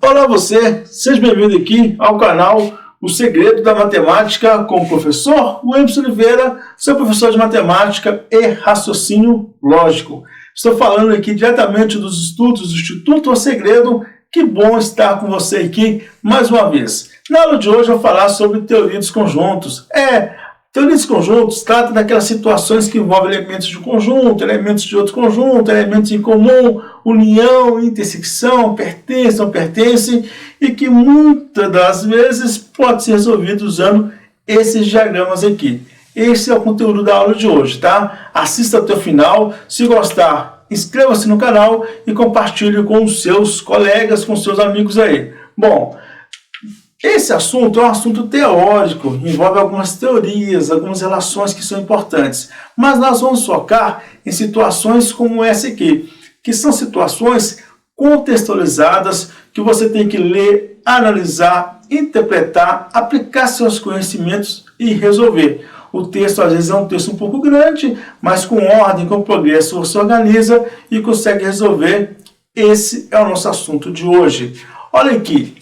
Olá você, seja bem-vindo aqui ao canal O Segredo da Matemática com o professor Wemson Oliveira, seu professor de Matemática e Raciocínio Lógico. Estou falando aqui diretamente dos estudos do Instituto O Segredo. Que bom estar com você aqui mais uma vez. Na aula de hoje eu vou falar sobre teoria dos conjuntos. Teoria dos conjuntos trata daquelas situações que envolvem elementos de um conjunto, elementos de outro conjunto, elementos em comum, união, intersecção, pertence, não pertence, e que muitas das vezes pode ser resolvido usando esses diagramas aqui. Esse é o conteúdo da aula de hoje, tá? Assista até o final. Se gostar, inscreva-se no canal e compartilhe com os seus colegas, com os seus amigos aí. Bom, esse assunto é um assunto teórico, envolve algumas teorias, algumas relações que são importantes. Mas nós vamos focar em situações como essa aqui, que são situações contextualizadas que você tem que ler, analisar, interpretar, aplicar seus conhecimentos e resolver. O texto às vezes é um texto um pouco grande, mas com ordem, com progresso você organiza e consegue resolver. Esse é o nosso assunto de hoje. Olha aqui.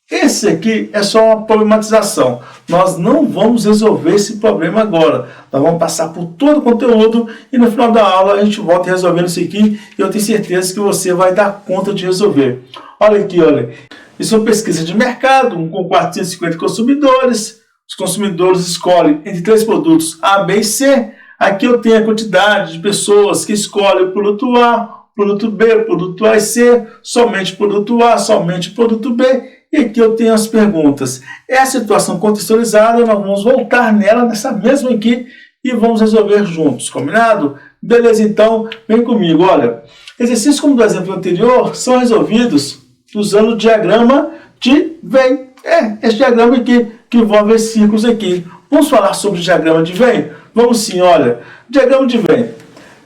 Esse aqui é só uma problematização. Nós não vamos resolver esse problema agora. Nós vamos passar por todo o conteúdo e no final da aula a gente volta resolvendo isso aqui e eu tenho certeza que você vai dar conta de resolver. Olha aqui, olha. Isso é uma pesquisa de mercado, com 450 consumidores. Os consumidores escolhem entre 3 produtos A, B e C. Aqui eu tenho a quantidade de pessoas que escolhem o produto A, produto B, produto A e C, somente produto A, somente produto B. E aqui eu tenho as perguntas. É a situação contextualizada, nós vamos voltar nela, nessa mesma aqui, e vamos resolver juntos, combinado? Beleza, então, vem comigo. Olha, exercícios como do exemplo anterior são resolvidos usando o diagrama de Venn. Esse diagrama aqui, que envolve esses círculos aqui. Vamos falar sobre o diagrama de Venn? Vamos sim, olha. Diagrama de Venn.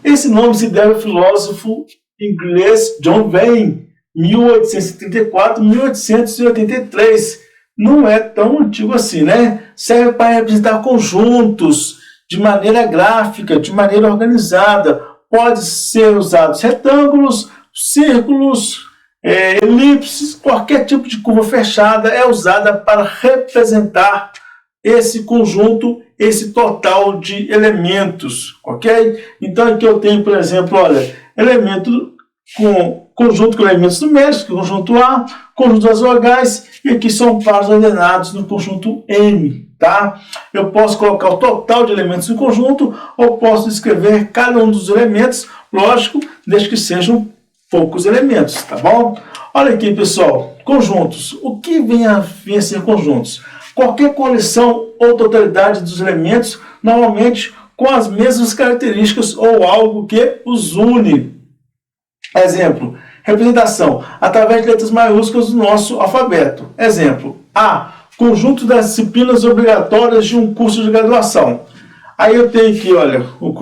Esse nome se deve ao filósofo inglês John Venn, 1834-1883. Não é tão antigo assim, né? Serve para representar conjuntos de maneira gráfica, de maneira organizada. Pode ser usados retângulos, círculos, elipses, qualquer tipo de curva fechada é usada para representar esse conjunto, esse total de elementos, ok? Então aqui eu tenho, por exemplo, olha, conjunto com elementos numéricos, conjunto A, conjunto das vogais, e aqui são pares ordenados no conjunto M, tá? Eu posso colocar o total de elementos do conjunto, ou posso escrever cada um dos elementos, lógico, desde que sejam poucos elementos, tá bom? Olha aqui, pessoal, conjuntos. O que vem a ser conjuntos? Qualquer coleção ou totalidade dos elementos, normalmente com as mesmas características ou algo que os une. Exemplo, representação através de letras maiúsculas do nosso alfabeto. Exemplo, A, conjunto das disciplinas obrigatórias de um curso de graduação. Aí eu tenho aqui, olha, o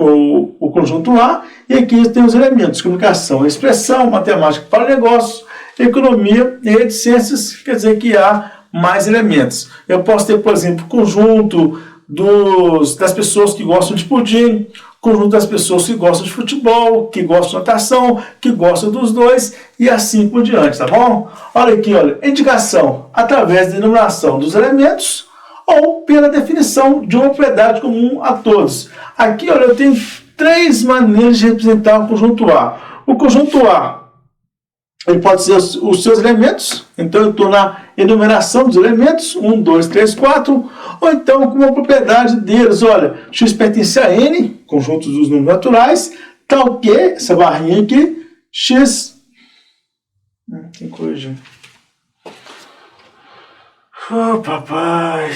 conjunto A, e aqui eu tenho os elementos, comunicação, expressão, matemática para negócios, economia e redes de ciências, quer dizer que há mais elementos. Eu posso ter, por exemplo, conjunto das pessoas que gostam de pudim, conjunto das pessoas que gostam de futebol, que gostam de natação, que gostam dos dois, e assim por diante, tá bom? Olha aqui, olha, indicação através da enumeração dos elementos ou pela definição de uma propriedade comum a todos. Aqui, olha, eu tenho 3 maneiras de representar o conjunto A. O conjunto A, ele pode ser os seus elementos, então eu estou na enumeração dos elementos, 1, 2, 3, 4, ou então com uma propriedade deles, olha, x pertence a n, conjunto dos números naturais, tal que, essa barrinha aqui, x... Tem coisa... Oh, papai...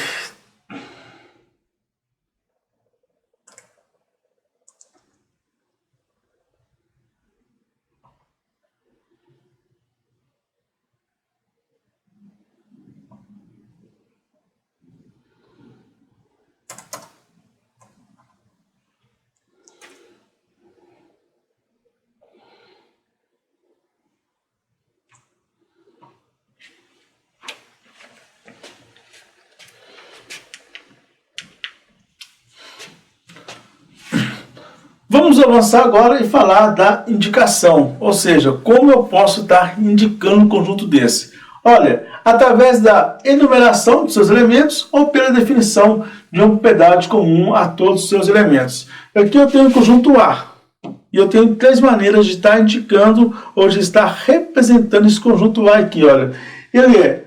Vamos avançar agora e falar da indicação, ou seja, como eu posso estar indicando um conjunto desse. Olha, através da enumeração dos seus elementos ou pela definição de uma propriedade comum a todos os seus elementos. Aqui eu tenho o conjunto A. E eu tenho três maneiras de estar indicando ou de estar representando esse conjunto A aqui, olha. Ele é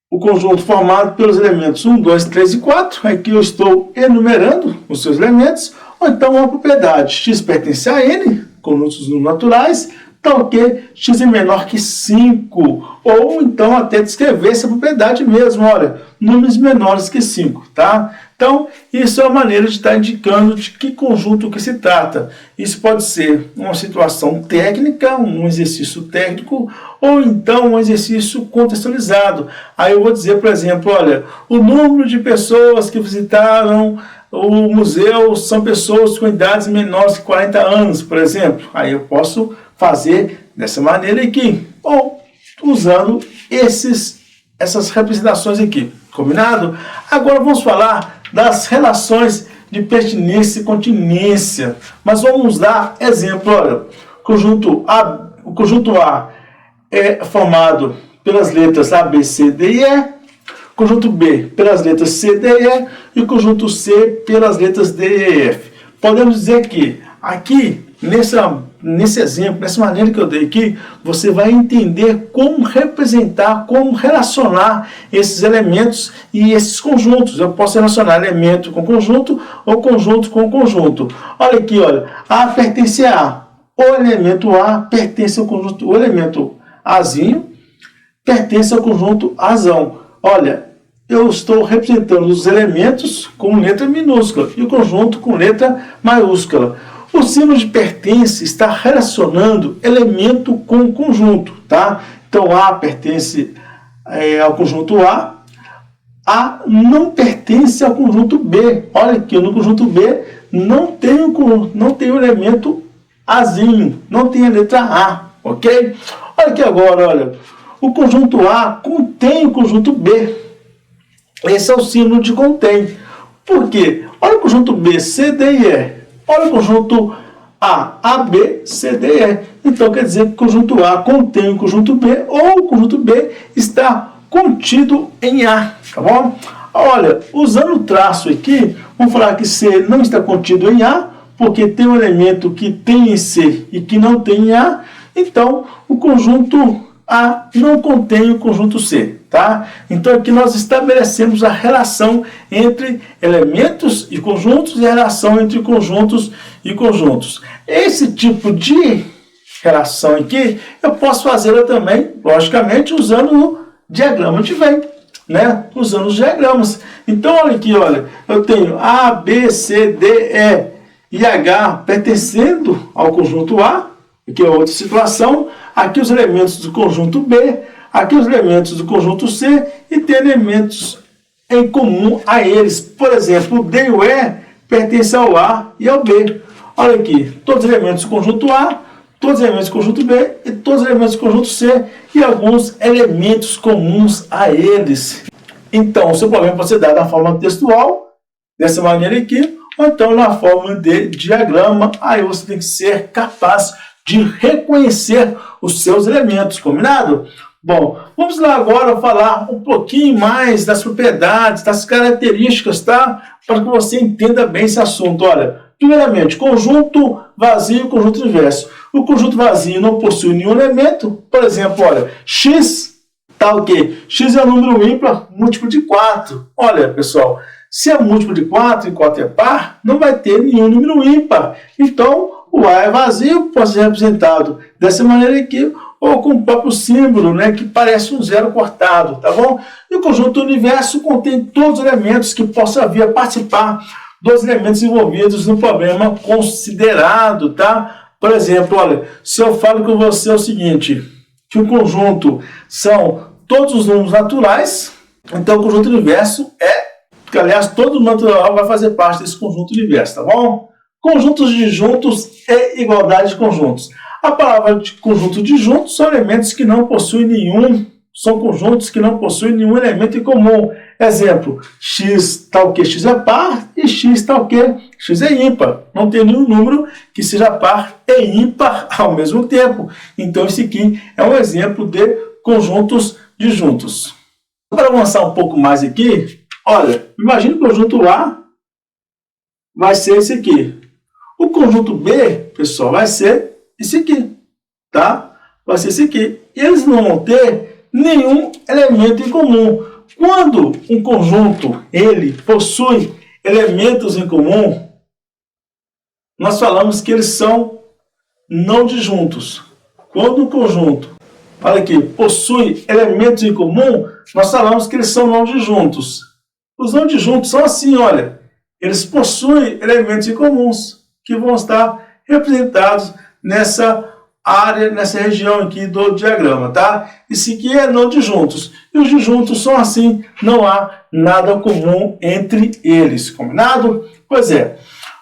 o conjunto formado pelos elementos 1, 2, 3 e 4. Aqui eu estou enumerando os seus elementos. Ou então uma propriedade x pertence a n, conjuntos naturais, tal que x é menor que 5. Ou então até descrever essa propriedade mesmo, olha, números menores que 5, tá? Então, isso é uma maneira de estar indicando de que conjunto que se trata. Isso pode ser uma situação técnica, um exercício técnico, ou então um exercício contextualizado. Aí eu vou dizer, por exemplo, olha, o número de pessoas que visitaram o museu são pessoas com idades menores que 40 anos, por exemplo. Aí eu posso fazer dessa maneira aqui, ou usando essas representações aqui. Combinado? Agora vamos falar das relações de pertinência e continência. Mas vamos dar exemplo. Olha, o conjunto A é formado pelas letras A, B, C, D e E. Conjunto B pelas letras C, D e E. E o conjunto C pelas letras D e F. Podemos dizer que aqui, nesse exemplo, nessa maneira que eu dei aqui, você vai entender como representar, como relacionar esses elementos e esses conjuntos. Eu posso relacionar elemento com conjunto ou conjunto com conjunto. Olha aqui, olha, A pertence a A. O elemento A pertence ao conjunto, o elemento Azinho pertence ao conjunto Azão. Olha, eu estou representando os elementos com letra minúscula e o conjunto com letra maiúscula. O símbolo de pertence está relacionando elemento com conjunto, tá? Então, A pertence ao conjunto A. A não pertence ao conjunto B. Olha aqui, no conjunto B não tem o elemento Azinho, não tem a letra A, ok? Olha aqui agora, olha, o conjunto A contém o conjunto B. Esse é o símbolo de contém. Por quê? Olha o conjunto B, C, D e E. Olha o conjunto A, B, C, D, E. Então, quer dizer que o conjunto A contém o conjunto B, ou o conjunto B está contido em A, tá bom? Olha, usando o traço aqui, vamos falar que C não está contido em A, porque tem um elemento que tem em C e que não tem em A. Então, o conjunto A não contém o conjunto C, tá? Então, aqui nós estabelecemos a relação entre elementos e conjuntos e a relação entre conjuntos e conjuntos. Esse tipo de relação aqui, eu posso fazê-la também, logicamente, usando o diagrama de Venn, né? Usando os diagramas. Então, olha aqui, olha, eu tenho A, B, C, D, E e H pertencendo ao conjunto A, que é outra situação. Aqui os elementos do conjunto B, aqui os elementos do conjunto C, e tem elementos em comum a eles. Por exemplo, o D e o E pertencem ao A e ao B. Olha aqui, todos os elementos do conjunto A, todos os elementos do conjunto B e todos os elementos do conjunto C e alguns elementos comuns a eles. Então, o seu problema pode ser dado na forma textual, dessa maneira aqui, ou então na forma de diagrama. Aí você tem que ser capaz de reconhecer os seus elementos, combinado? Bom, vamos lá agora falar um pouquinho mais das propriedades, das características, tá? Para que você entenda bem esse assunto. Olha, primeiramente, conjunto vazio e conjunto inverso. O conjunto vazio não possui nenhum elemento. Por exemplo, olha, x tá o quê? X é um número ímpar múltiplo de 4. Olha, pessoal, se é múltiplo de 4 e 4 é par, não vai ter nenhum número ímpar. Então, o A é vazio, pode ser representado dessa maneira aqui, ou com o próprio símbolo, né, que parece um zero cortado, tá bom? E o conjunto universo contém todos os elementos que possam vir a participar dos elementos envolvidos no problema considerado, tá? Por exemplo, olha, se eu falo com você o seguinte, que o conjunto são todos os números naturais, então o conjunto universo que aliás todo natural vai fazer parte desse conjunto universo, tá bom? Conjuntos disjuntos é igualdade de conjuntos. A palavra de conjunto disjunto são elementos que não possuem são conjuntos que não possuem nenhum elemento em comum. Exemplo, x tal que x é par e x tal que x é ímpar. Não tem nenhum número que seja par e ímpar ao mesmo tempo. Então, esse aqui é um exemplo de conjuntos disjuntos. Para avançar um pouco mais aqui, olha, imagine que o conjunto A vai ser esse aqui. O conjunto B, pessoal, vai ser esse aqui, tá? Vai ser esse aqui. E eles não vão ter nenhum elemento em comum. Quando um conjunto ele possui elementos em comum, nós falamos que eles são não disjuntos. Quando um conjunto, olha aqui, possui elementos em comum, nós falamos que eles são não disjuntos. Os não disjuntos são assim, olha, eles possuem elementos em comuns que vão estar representados nessa área, nessa região aqui do diagrama, tá? Isso aqui é não disjuntos. E os disjuntos são assim, não há nada comum entre eles, combinado? Pois é.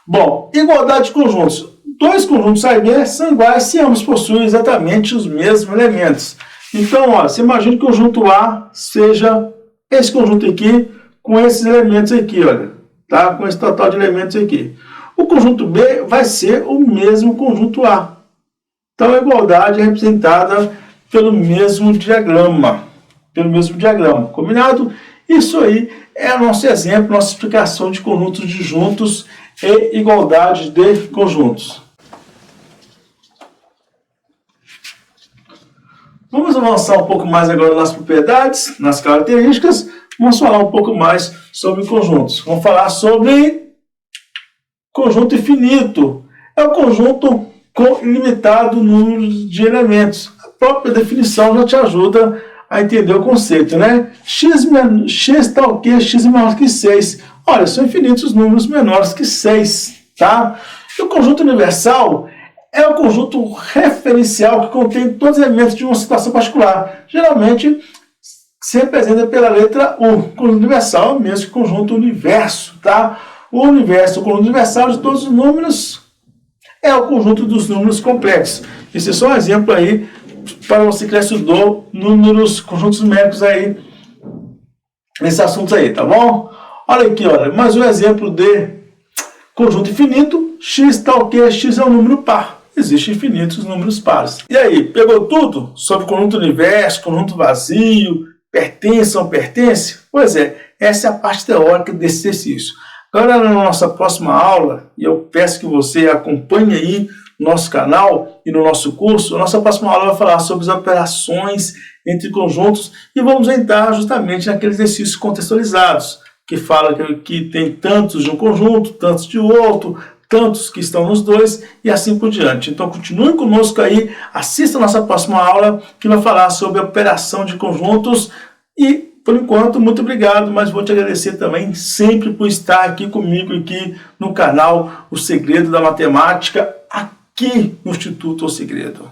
Bom, igualdade de conjuntos. Dois conjuntos A e B são iguais se ambos possuem exatamente os mesmos elementos. Então, ó, você imagina que o conjunto A seja esse conjunto aqui com esses elementos aqui, olha, tá? Com esse total de elementos aqui. O conjunto B vai ser o mesmo conjunto A. Então, a igualdade é representada pelo mesmo diagrama. Combinado? Isso aí é o nosso exemplo, nossa explicação de conjuntos disjuntos e igualdade de conjuntos. Vamos avançar um pouco mais agora nas propriedades, nas características. Vamos falar um pouco mais sobre conjuntos. Vamos falar sobre conjunto infinito. É um conjunto com ilimitado número de elementos. A própria definição já te ajuda a entender o conceito, né? X está o quê? X é menor que 6. Olha, são infinitos os números menores que 6, tá? E o conjunto universal é o conjunto referencial que contém todos os elementos de uma situação particular. Geralmente se representa pela letra U. O conjunto universal é o mesmo que o conjunto universo, tá? O universo, o conjunto universal de todos os números, é o conjunto dos números complexos. Esse é só um exemplo aí para você que já estudou números, conjuntos numéricos aí, nesses assuntos aí, tá bom? Olha aqui, olha, mais um exemplo de conjunto infinito. X está o quê? X é um número par. Existem infinitos números pares. E aí, pegou tudo sobre conjunto universo, conjunto vazio, pertence ou não pertence? Pois é, essa é a parte teórica desse exercício. Agora, na nossa próxima aula, e eu peço que você acompanhe aí no nosso canal e no nosso curso, a nossa próxima aula vai falar sobre as operações entre conjuntos e vamos entrar justamente naqueles exercícios contextualizados, que fala que tem tantos de um conjunto, tantos de outro, tantos que estão nos dois e assim por diante. Então, continue conosco aí, assista a nossa próxima aula, que vai falar sobre a operação de conjuntos e, por enquanto, muito obrigado, mas vou te agradecer também sempre por estar aqui comigo, aqui no canal O Segredo da Matemática, aqui no Instituto O Segredo.